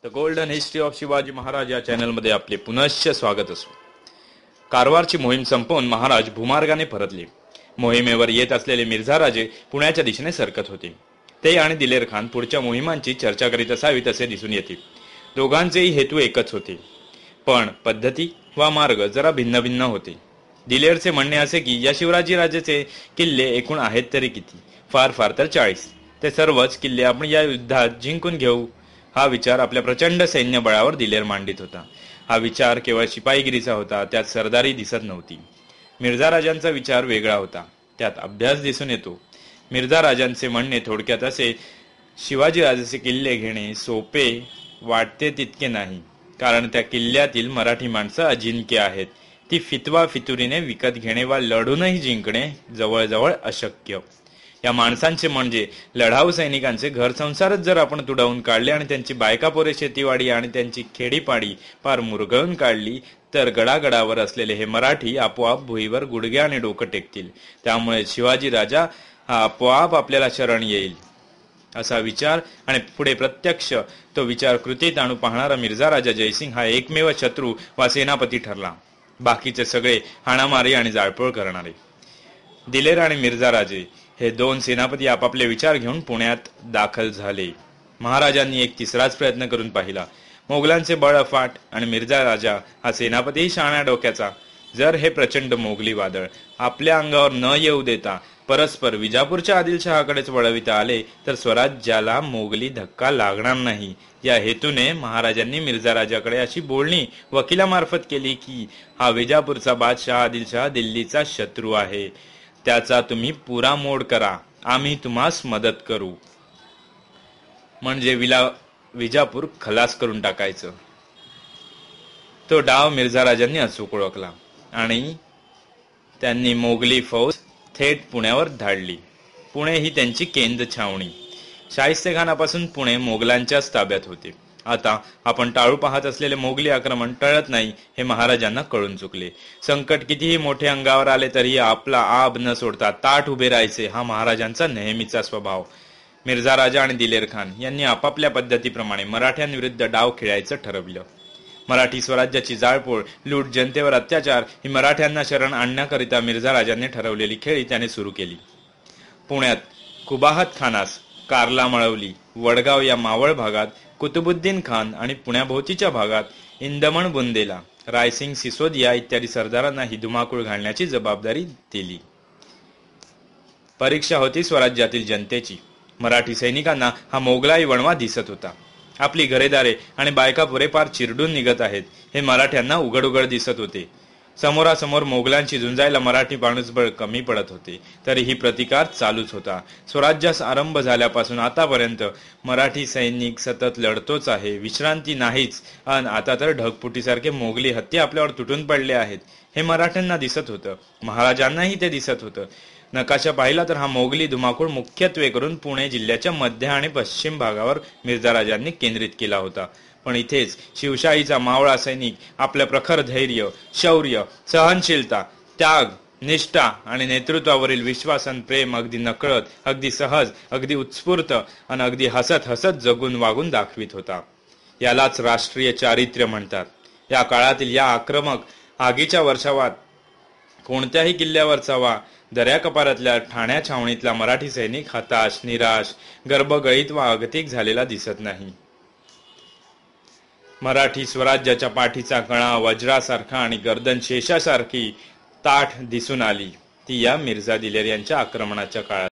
The golden history of Shivaji Maharaj या चॅनलमध्ये आपले पुनश्च स्वागत असो। कारवारची मोहीम संपवून महाराज भूमार्गाने परतले। मोहिमेवर येत असलेले मिर्झा राजे पुण्याच्या दिशेने सरकत होते। ते आणि दिलेर खान पुढच्या मोहिमांची चर्चा करीत असावीत असे दिसून येते। दोघांचेही हेतू एकच होते, पण पद्धती वा मार्ग जरा भिन्न भिन्न होते। दिलेरचे म्हणणे असे की या शिवाजी राजेचे किल्ले एकूण आहेत तरी किती, फार फार तर 40। ते सर्वच किल्ले आपण या युद्धात जिंकून घेऊ, हा विचार आपल्या प्रचंड सैन्य बळावर दिलेर मांडित होता। हा विचार केवळ शिपाईगिरीचा होता, त्यात सरदारी दिसत नव्हती। मिर्झा राजांचा विचार वेगळा होता, त्यात अभ्यास दिसून येतो। मिर्झा राजांचे म्हणणे थोडक्यात असे, शिवाजी राजाचे किल्ले घेणे सोपे वाटते तितके नाही, कारण त्या किल्ल्यातील मराठी माणसं अजिंक्य आहेत। ती फितवा फितुरीने विकत घेणे वा लढूनही जिंकणे जवळजवळ अशक्य। या माणसांचे म्हणजे लढाऊ सैनिकांचे घर संसारच जर आपण तुडवून काढले आणि त्यांची बायका पोरे शेतीवाडी आणि त्यांची खेडीपाडी पार मुरगळून काढली, तर गडागडावर असलेले हे मराठी आपोआप भुईवर गुडघ्याने डोकं टेकतील। त्यामुळे शिवाजी राजा हा आपोआप आपल्याला शरण येईल असा विचार आणि पुढे प्रत्यक्ष तो विचार कृतीत आणू पाहणारा मिर्झा राजा जयसिंग हा एकमेव शत्रू वा सेनापती ठरला। बाकीचे सगळे हाणामारी आणि जाळपोळ करणारे। दिलेर आणि मिर्झा राजे हे दोन सेनापती आपापले विचार घेऊन पुण्यात दाखल झाले। महाराजांनी एक तिसराच प्रयत्न करून पाहिला। मोगलांचे बळ अफाट आणि मिर्झा राजा हा सेनापतीही शहाण्या डोक्याचा। जर हे प्रचंड मोगली वादळ आपल्या अंगावर न येऊ देता परस्पर विजापूरच्या आदिलशहाकडेच वळविता आले, तर स्वराज्याला मोगली धक्का लागणार नाही। या हेतूने महाराजांनी मिर्झा राजाकडे अशी बोलणी वकिलामार्फत केली की हा विजापूरचा बादशाह आदिलशहा दिल्लीचा शत्रू आहे, त्याचा तुम्ही पुरा मोड करा, आम्ही तुम्हास मदत करू। म्हणजे विजापूर खलास करून टाकायचं। तो डाव मिर्झा राजांनी अचूक ओळखला आणि त्यांनी मोगली फौज थेट पुण्यावर धाडली। पुणे ही त्यांची केंद्र छावणी। शाहिस्तेखानापासून पुणे मोगलांच्याच ताब्यात होते। आता आपण टाळू पाहत असलेले मोगली आक्रमण टळत नाही हे महाराजांना कळून चुकले। संकट कितीही मोठे अंगावर आले तरी आपला आब न सोडता ताठ उभे राहायचे हा महाराजांचा नेहमीचा स्वभाव। मिर्झा राजा आणि दिलेर खान यांनी आपापल्या पद्धतीप्रमाणे मराठ्यांविरुद्ध डाव खेळायचं ठरवलं। मराठी स्वराज्याची जाळपोळ, लूट, जनतेवर अत्याचार ही मराठ्यांना शरण आणण्याकरिता मिर्झा राजांनी ठरवलेली खेळी त्याने सुरू केली। पुण्यात कुबाहत खानास कारला मळवली, वडगाव या मावळ भागात कुतुबुद्दीन खान आणि पुण्याभोवतीच्या भागात इंदमण बुंदेला, रायसिंग सिसोदिया इत्यादी सरदारांना ही धुमाकूळ घालण्याची जबाबदारी दिली। परीक्षा होती स्वराज्यातील जनतेची। मराठी सैनिकांना हा मोगलाई वणवा दिसत होता। आपली घरेदारे आणि बायकापुरे पार चिरडून निघत आहेत हे मराठ्यांना उघड उघड दिसत होते। समोरासमोर मोगलांची झुंजायला मराठी माणूसबळ कमी पडत होते, तरीही प्रतिकार चालूच होता। स्वराज्यास आरंभ झाल्यापासून आतापर्यंत मराठी सैनिक सतत लढतोच आहे, विश्रांती नाहीच। आता तर ढगफुटीसारखे मोगली हत्ती आपल्यावर तुटून पडले आहेत हे मराठ्यांना दिसत होतं। महाराजांनाही ते दिसत होतं। नकाशा पाहिला तर हा मोगली धुमाकूळ मुख्यत्वे करून पुणे जिल्ह्याच्या मध्य आणि पश्चिम भागावर मिर्झा राजांनी केंद्रित केला होता। पण इथेच शिवशाहीचा मावळा सैनिक आपल्या प्रखर धैर्य, शौर्य, सहनशीलता, त्याग, निष्ठा आणि नेतृत्वावरील विश्वास आणि प्रेम अगदी नकळत, अगदी सहज, अगदी उत्स्फूर्त आणि अगदी हसत हसत जगून वागून दाखवित होता। यालाच राष्ट्रीय चारित्र्य म्हणतात। या काळातील या आक्रमक आगीच्या वर्षावात कोणत्याही किल्ल्यावरचा वा दर्याकपारातल्या ठाण्या छावणीतला मराठी सैनिक हताश, निराश, गर्भगळीत वा अगतिक झालेला दिसत नाही। मराठी स्वराज्याच्या पाठीचा कणा वज्रासारखा आणि गर्दन शेषासारखी ताठ दिसून आली ती या मिर्झा दिलेर यांच्या आक्रमणाच्या काळात।